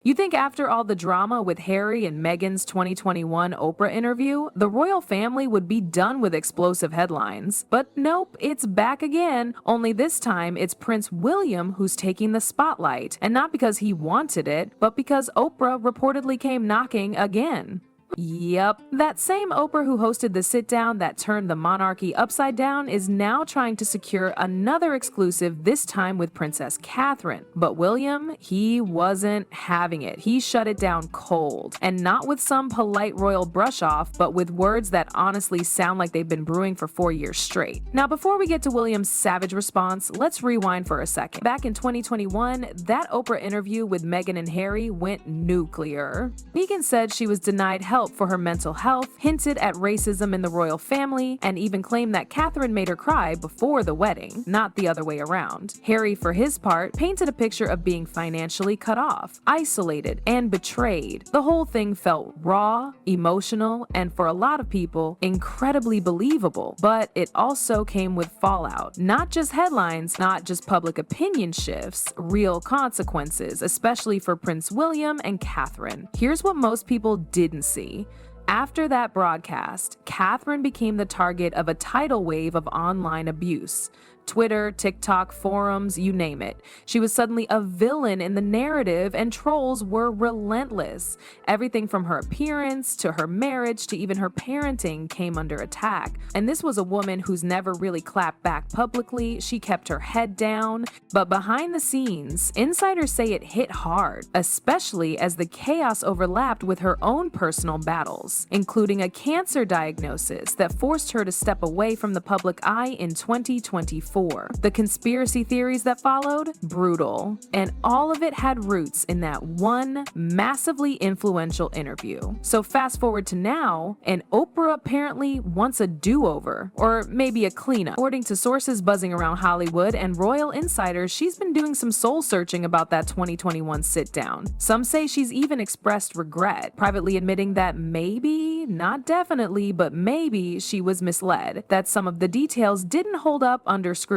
You think after all the drama with Harry and Meghan's 2021 Oprah interview, the royal family would be done with explosive headlines. But nope, it's back again, only this time it's Prince William who's taking the spotlight, and not because he wanted it, but because Oprah reportedly came knocking again. Yep, that same Oprah who hosted the sit-down that turned the monarchy upside down is now trying to secure another exclusive, this time with Princess Catherine. But William, he wasn't having it. He shut it down cold. And not with some polite royal brush-off, but with words that honestly sound like they've been brewing for 4 years straight. Now, before we get to William's savage response, let's rewind for a second. Back in 2021, that Oprah interview with Meghan and Harry went nuclear. Meghan said she was denied help for her mental health, hinted at racism in the royal family, and even claimed that Catherine made her cry before the wedding, not the other way around. Harry, for his part, painted a picture of being financially cut off, isolated, and betrayed. The whole thing felt raw, emotional, and for a lot of people, incredibly believable. But it also came with fallout. Not just headlines, not just public opinion shifts, real consequences, especially for Prince William and Catherine. Here's what most people didn't see. After that broadcast, Catherine became the target of a tidal wave of online abuse. Twitter, TikTok, forums, you name it. She was suddenly a villain in the narrative, and trolls were relentless. Everything from her appearance to her marriage to even her parenting came under attack. And this was a woman who's never really clapped back publicly. She kept her head down. But behind the scenes, insiders say it hit hard, especially as the chaos overlapped with her own personal battles, including a cancer diagnosis that forced her to step away from the public eye in 2024. The conspiracy theories that followed? Brutal. And all of it had roots in that one massively influential interview. So fast forward to now, and Oprah apparently wants a do-over, or maybe a cleanup. According to sources buzzing around Hollywood and royal insiders, she's been doing some soul-searching about that 2021 sit-down. Some say she's even expressed regret, privately admitting that maybe, not definitely, but maybe she was misled, that some of the details didn't hold up under scrutiny.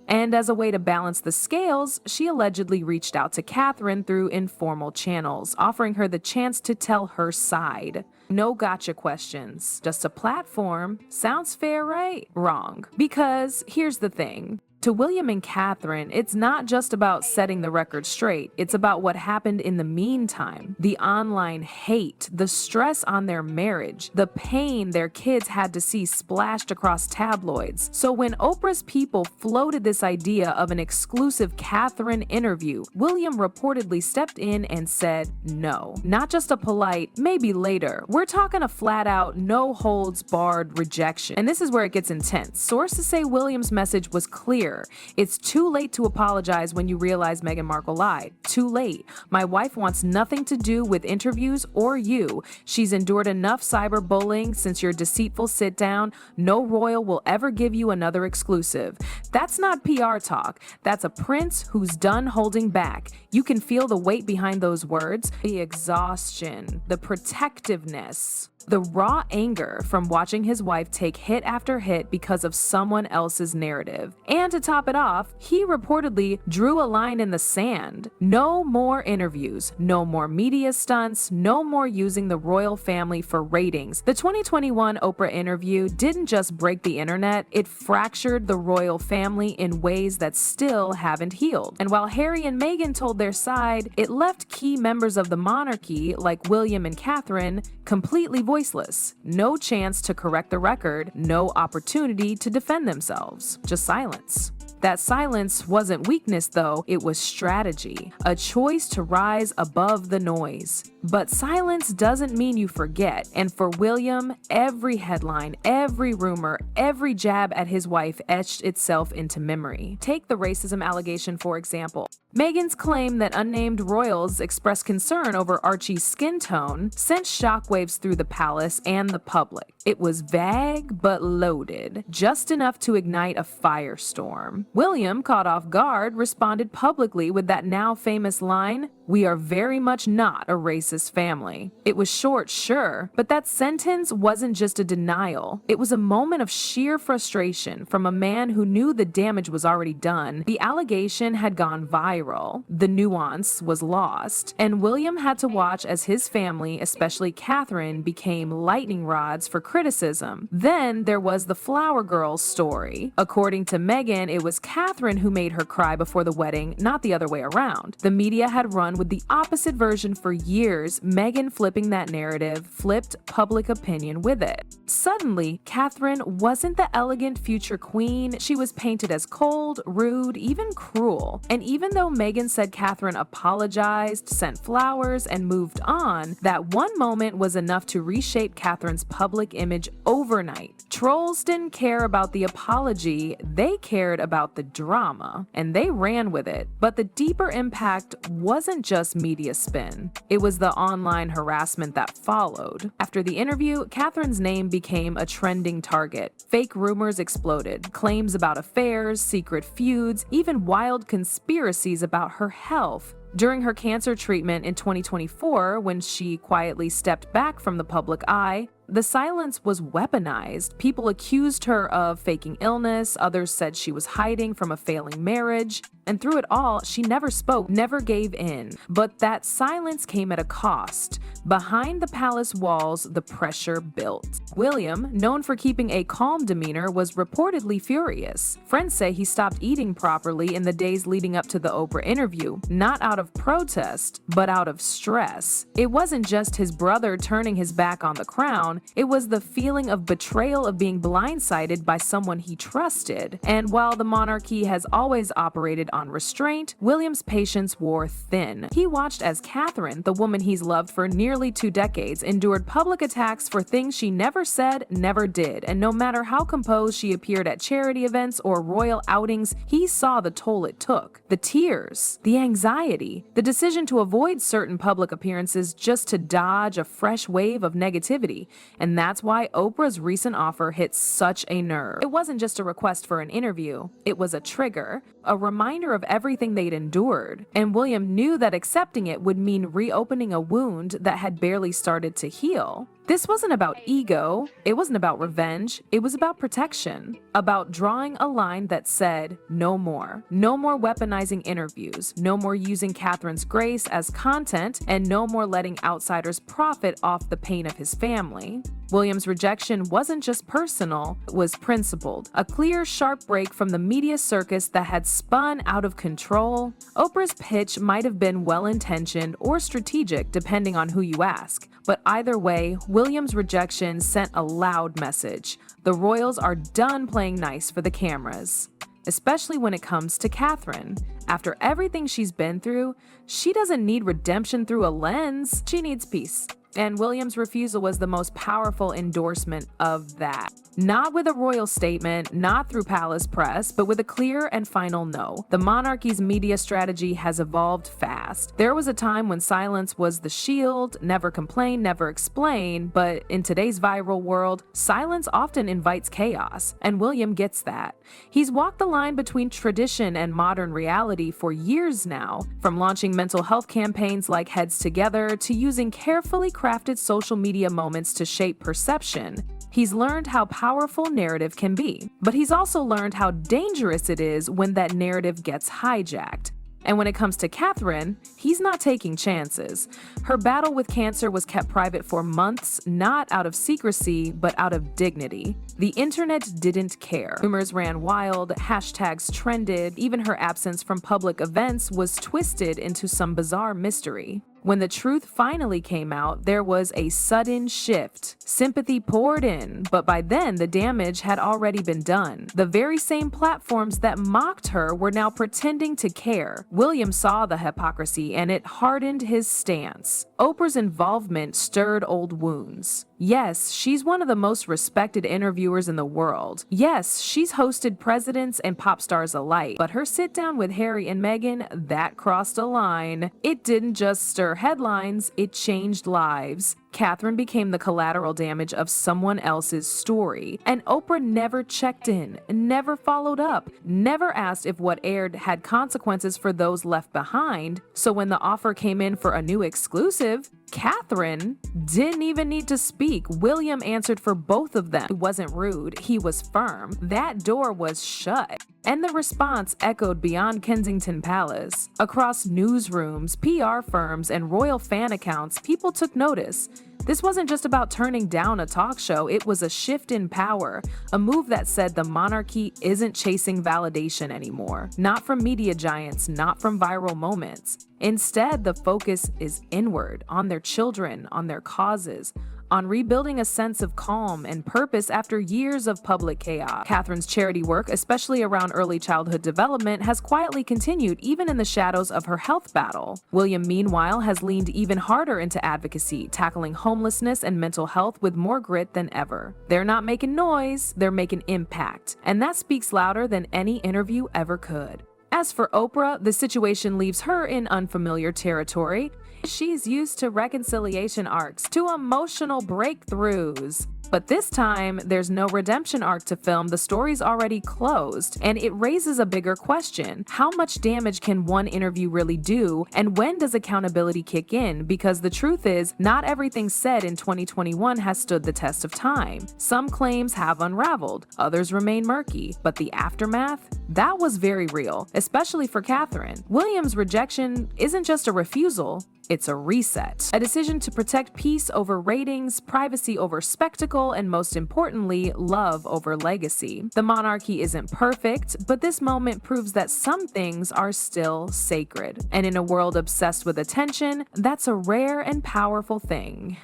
And as a way to balance the scales, she allegedly reached out to Catherine through informal channels, offering her the chance to tell her side. No gotcha questions, just a platform. Sounds fair, right? Wrong. Because here's the thing. To William and Catherine, it's not just about setting the record straight, it's about what happened in the meantime. The online hate, the stress on their marriage, the pain their kids had to see splashed across tabloids. So when Oprah's people floated this idea of an exclusive Catherine interview, William reportedly stepped in and said no. Not just a polite, maybe later. We're talking a flat-out, no-holds-barred rejection. And this is where it gets intense. Sources say William's message was clear. It's too late to apologize when you realize Meghan Markle lied. Too late. My wife wants nothing to do with interviews or you. She's endured enough cyberbullying since your deceitful sit-down. No royal will ever give you another exclusive. That's not PR talk. That's a prince who's done holding back. You can feel the weight behind those words, the exhaustion, the protectiveness. The raw anger from watching his wife take hit after hit because of someone else's narrative. And to top it off, he reportedly drew a line in the sand. No more interviews, no more media stunts, no more using the royal family for ratings. The 2021 Oprah interview didn't just break the internet, it fractured the royal family in ways that still haven't healed. And while Harry and Meghan told their side, it left key members of the monarchy, like William and Catherine, completely voiceless. No chance to correct the record, no opportunity to defend themselves. Just silence. That silence wasn't weakness though, it was strategy, a choice to rise above the noise. But silence doesn't mean you forget, and for William, every headline, every rumor, every jab at his wife etched itself into memory. Take the racism allegation for example. Meghan's claim that unnamed royals expressed concern over Archie's skin tone sent shockwaves through the palace and the public. It was vague but loaded, just enough to ignite a firestorm. William, caught off guard, responded publicly with that now famous line, "We are very much not a racist family." It was short, sure, but that sentence wasn't just a denial. It was a moment of sheer frustration from a man who knew the damage was already done. The allegation had gone viral. The nuance was lost, and William had to watch as his family, especially Catherine, became lightning rods for criticism. Then there was the flower girl's story. According to Meghan, it was Catherine who made her cry before the wedding, not the other way around. The media had run with the opposite version for years. Meghan flipping that narrative flipped public opinion with it. Suddenly, Catherine wasn't the elegant future queen. She was painted as cold, rude, even cruel. And even though Meghan said Catherine apologized, sent flowers, and moved on, that one moment was enough to reshape Catherine's public image overnight. Trolls didn't care about the apology, they cared about the drama, and they ran with it. But the deeper impact wasn't just media spin. It was the online harassment that followed. After the interview, Catherine's name became a trending target. Fake rumors exploded, claims about affairs, secret feuds, even wild conspiracies about her health. During her cancer treatment in 2024, when she quietly stepped back from the public eye, the silence was weaponized. People accused her of faking illness, others said she was hiding from a failing marriage, and through it all, she never spoke, never gave in. But that silence came at a cost. Behind the palace walls, the pressure built. William, known for keeping a calm demeanor, was reportedly furious. Friends say he stopped eating properly in the days leading up to the Oprah interview, not out of protest, but out of stress. It wasn't just his brother turning his back on the crown, it was the feeling of betrayal of being blindsided by someone he trusted. And while the monarchy has always operated on restraint, William's patience wore thin. He watched as Catherine, the woman he's loved for nearly 2 decades, endured public attacks for things she never said, never did, and no matter how composed she appeared at charity events or royal outings, he saw the toll it took. The tears, the anxiety, the decision to avoid certain public appearances just to dodge a fresh wave of negativity. And that's why Oprah's recent offer hit such a nerve. It wasn't just a request for an interview, it was a trigger, a reminder of everything they'd endured. And William knew that accepting it would mean reopening a wound that had barely started to heal. This wasn't about ego, it wasn't about revenge, it was about protection, about drawing a line that said, no more. No more weaponizing interviews, no more using Catherine's grace as content, and no more letting outsiders profit off the pain of his family. William's rejection wasn't just personal, it was principled. A clear, sharp break from the media circus that had spun out of control. Oprah's pitch might have been well-intentioned or strategic, depending on who you ask. But either way, William's rejection sent a loud message. The royals are done playing nice for the cameras. Especially when it comes to Catherine. After everything she's been through, she doesn't need redemption through a lens, she needs peace. And William's refusal was the most powerful endorsement of that. Not with a royal statement, not through palace press, but with a clear and final no. The monarchy's media strategy has evolved fast. There was a time when silence was the shield, never complain, never explain, but in today's viral world, silence often invites chaos, and William gets that. He's walked the line between tradition and modern reality for years now, from launching mental health campaigns like Heads Together to using carefully crafted social media moments to shape perception. He's learned how powerful narrative can be, but he's also learned how dangerous it is when that narrative gets hijacked. And when it comes to Catherine, he's not taking chances. Her battle with cancer was kept private for months, not out of secrecy, but out of dignity. The internet didn't care. Rumors ran wild, hashtags trended, even her absence from public events was twisted into some bizarre mystery. When the truth finally came out, there was a sudden shift. Sympathy poured in, but by then the damage had already been done. The very same platforms that mocked her were now pretending to care. William saw the hypocrisy and it hardened his stance. Oprah's involvement stirred old wounds. Yes, she's one of the most respected interviewers in the world. Yes, she's hosted presidents and pop stars alike. But her sit down with Harry and Meghan, that crossed a line. It didn't just stir headlines, it changed lives. Catherine became the collateral damage of someone else's story. And Oprah never checked in, never followed up, never asked if what aired had consequences for those left behind. So when the offer came in for a new exclusive, Catherine didn't even need to speak. William answered for both of them. He wasn't rude, he was firm. That door was shut. And the response echoed beyond Kensington Palace. Across newsrooms, PR firms, and royal fan accounts, people took notice. This wasn't just about turning down a talk show, it was a shift in power, a move that said the monarchy isn't chasing validation anymore. Not from media giants, not from viral moments. Instead, the focus is inward, on their children, on their causes, on rebuilding a sense of calm and purpose after years of public chaos. Catherine's charity work, especially around early childhood development, has quietly continued even in the shadows of her health battle. William, meanwhile, has leaned even harder into advocacy, tackling homelessness and mental health with more grit than ever. They're not making noise, they're making impact, and that speaks louder than any interview ever could. As for Oprah, the situation leaves her in unfamiliar territory. She's used to reconciliation arcs, to emotional breakthroughs. But this time, there's no redemption arc to film, the story's already closed, and it raises a bigger question. How much damage can one interview really do, and when does accountability kick in? Because the truth is, not everything said in 2021 has stood the test of time. Some claims have unraveled, others remain murky, but the aftermath? That was very real, especially for Catherine. William's rejection isn't just a refusal, it's a reset. A decision to protect peace over ratings, privacy over spectacle, and most importantly, love over legacy. The monarchy isn't perfect, but this moment proves that some things are still sacred. And in a world obsessed with attention, that's a rare and powerful thing.